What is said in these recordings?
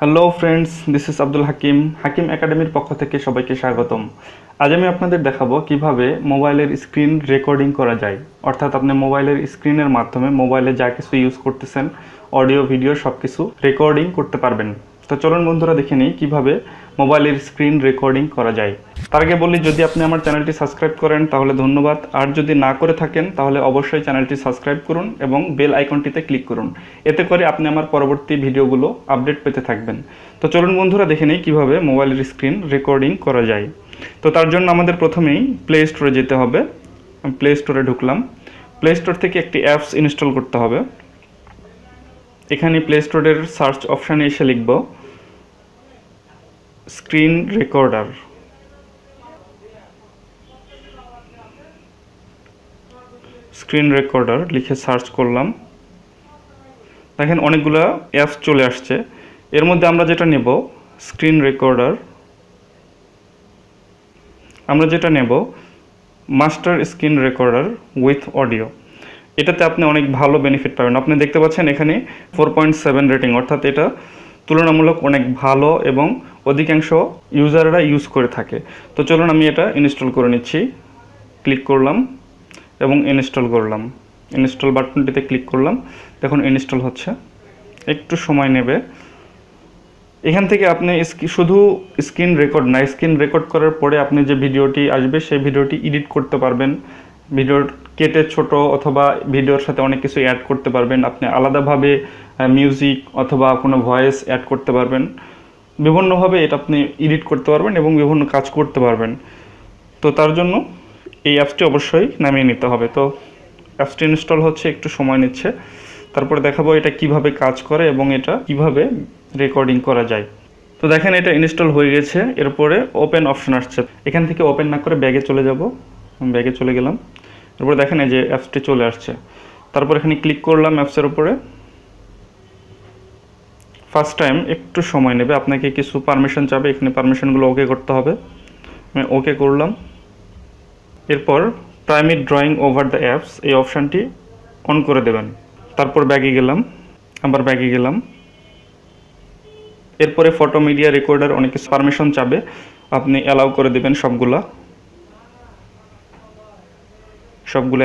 Hello friends, this is Abdul Hakim. Hakim একাডেমির পক্ষ থেকে সবাইকে স্বাগতম। আজ আমি আপনাদের দেখাবো কিভাবে মোবাইলের স্ক্রিন রেকর্ডিং করা যায়। অর্থাৎ আপনি মোবাইলের স্ক্রিনের মাধ্যমে মোবাইলে যা কিছু ইউজ করতেছেন, অডিও ভিডিও সব কিছু রেকর্ডিং করতে পারবেন। তো চলুন বন্ধুরা দেখে নিই কীভাবে মোবাইলের স্ক্রিন রেকর্ডিং করা যায়। তার আগে বলি, যদি আপনি আমার চ্যানেলটি সাবস্ক্রাইব করেন তাহলে ধন্যবাদ, আর যদি না করে থাকেন তাহলে অবশ্যই চ্যানেলটি সাবস্ক্রাইব করুন এবং বেল আইকনটিতে ক্লিক করুন। এতে করে আপনি আমার পরবর্তী ভিডিওগুলো আপডেট পেতে থাকবেন। তো চলুন বন্ধুরা দেখে নিই কীভাবে মোবাইলের স্ক্রিন রেকর্ডিং করা যায়। তো তার জন্য আমাদের প্রথমেই প্লে স্টোরে যেতে হবে। প্লে স্টোরে ঢুকলাম। প্লে স্টোর থেকে একটি অ্যাপস ইনস্টল করতে হবে। এখানে প্লে স্টোরের সার্চ অপশানে এসে লিখব স্ক্রিন রেকর্ডার। স্ক্রিন রেকর্ডার লিখে সার্চ করলাম। দেখেন অনেকগুলো অ্যাপস চলে আসছে। এর মধ্যে আমরা যেটা নেব স্ক্রিন রেকর্ডার, আমরা যেটা নেব master screen recorder with audio. এটাতে আপনি অনেক ভালো বেনিফিট পাবেন। আপনি দেখতে পাচ্ছেন এখানে 4.7 রেটিং, অর্থাৎ এটা তুলনামূলক অনেক ভালো এবং অধিকাংশ ইউজাররা ইউজ করে থাকে। তো চলুন আমি এটা ইনস্টল করে নিচ্ছি। ক্লিক করলাম এবং ইনস্টল করলাম। ইনস্টল বাটনটিতে ক্লিক করলাম। দেখুন ইনস্টল হচ্ছে, একটু সময় নেবে। এখান থেকে আপনি শুধু স্ক্রিন রেকর্ড না, স্ক্রিন রেকর্ড করার পরে আপনি যে ভিডিওটি আসবে সেই ভিডিওটি এডিট করতে পারবেন। ভিডিও কেটে ছোট অথবা ভিডিওর সাথে অনেক কিছু অ্যাড করতে পারবেন। আপনি আলাদাভাবে মিউজিক অথবা কোনো ভয়েস অ্যাড করতে পারবেন। বিভিন্নভাবে এটা আপনি এডিট করতে পারবেন এবং বিভিন্ন কাজ করতে পারবেন। তো তার জন্য এই অ্যাপসটি অবশ্যই নামিয়ে নিতে হবে। তো অ্যাপসটি ইনস্টল হচ্ছে, একটু সময় নিচ্ছে। তারপরে দেখাবো এটা কিভাবে কাজ করে এবং এটা কিভাবে রেকর্ডিং করা যায়। তো দেখেন এটা ইনস্টল হয়ে গেছে। এরপরে ওপেন অপশন আসছে। এখান থেকে ওপেন না করে ব্যাগে চলে যাব। ব্যাগে চলে গেলাম। এরপরে দেখেন এই যে অ্যাপসটি চলে আসছে। তারপর এখানে ক্লিক করলাম অ্যাপসের উপরে। ফার্স্ট টাইম একটু সময় নেবে, আপনাকে কিছু পারমিশন চাবে। এখানে পারমিশনগুলো ওকে করতে হবে। আমি ওকে করলাম। এরপর primary drawing over the apps এই অপশানটি অন করে দেবেন। তারপর ব্যাগে গেলাম, আবার ব্যাগে গেলাম। এরপরে ফটো মিডিয়া রেকর্ডার অনেক কিছু পারমিশন চাবে, আপনি অ্যালাউ করে দেবেন। সবগুলো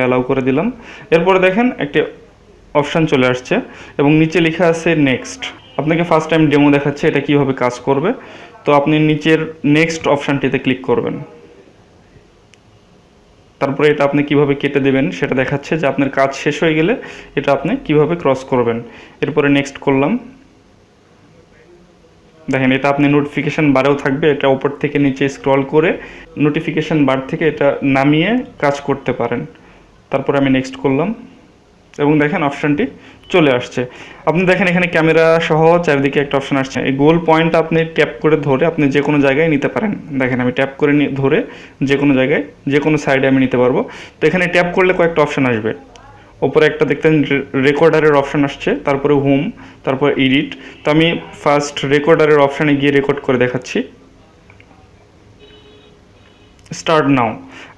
অ্যালাউ করে দিলাম। এরপরে দেখেন একটি অপশান চলে আসছে এবং নিচে লেখা আছে নেক্সট। আপনাকে ফার্স্ট টাইম ডেমো দেখাচ্ছে এটা কিভাবে কাজ করবে। তো আপনি নিচের নেক্সট অপশানটিতে ক্লিক করবেন। তারপরে এটা আপনি কিভাবে কেটে দেবেন সেটা দেখাচ্ছে, যে আপনার কাজ শেষ হয়ে গেলে এটা আপনি কিভাবে ক্রস করবেন। এরপরে নেক্সট করলাম। দেখেন এটা আপনি নোটিফিকেশান বারেও থাকবে। এটা উপর থেকে নিচে স্ক্রল করে নোটিফিকেশান বার থেকে এটা নামিয়ে কাজ করতে পারেন। তারপরে আমি নেক্সট করলাম এবং দেখেন অপশানটি চলে আসছে। আপনি দেখেন এখানে ক্যামেরা সহ চারিদিকে একটা অপশান আসছে। এই গোল পয়েন্টটা আপনি ট্যাপ করে ধরে আপনি যে কোনো জায়গায় নিতে পারেন। দেখেন আমি ট্যাপ করে ধরে যে কোনো জায়গায় যে কোনো সাইডে আমি নিতে পারবো। তো এখানে ট্যাপ করলে কয়েকটা অপশান আসবে। ওপরে একটা দেখতেন রেকর্ডারের অপশান আসছে, তারপরে হোম, তারপর এডিট। তো আমি ফার্স্ট রেকর্ডারের অপশানে গিয়ে রেকর্ড করে দেখাচ্ছি। Start now.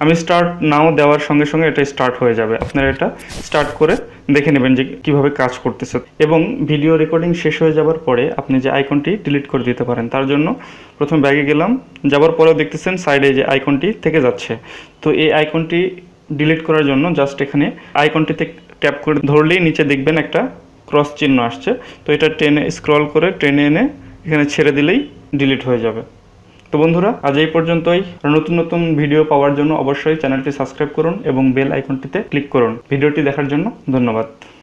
আমি স্টার্ট নাও দেওয়ার সঙ্গে সঙ্গে এটা স্টার্ট হয়ে যাবে। আপনারা এটা স্টার্ট করে দেখে নেবেন যে কীভাবে কাজ করতেছে। এবং ভিডিও রেকর্ডিং শেষ হয়ে যাবার পরে আপনি যে আইকনটি ডিলিট করে দিতে পারেন। তার জন্য প্রথম ব্যাগে গেলাম, যাবার পরেও দেখতেছেন সাইডে যে আইকনটি থেকে যাচ্ছে। তো এই আইকনটি ডিলিট করার জন্য জাস্ট এখানে আইকনটিতে ট্যাপ করে ধরলেই নিচে দেখবেন একটা ক্রস চিহ্ন আসছে। তো এটা টেনে স্ক্রল করে টেনে এনে এখানে ছেড়ে দিলেই ডিলিট হয়ে যাবে। তো বন্ধুরা আজ এই পর্যন্তই। নতুন নতুন ভিডিও পাওয়ার জন্য অবশ্যই চ্যানেলটি সাবস্ক্রাইব করুন এবং বেল আইকনটিতে ক্লিক করুন। ভিডিওটি দেখার জন্য ধন্যবাদ।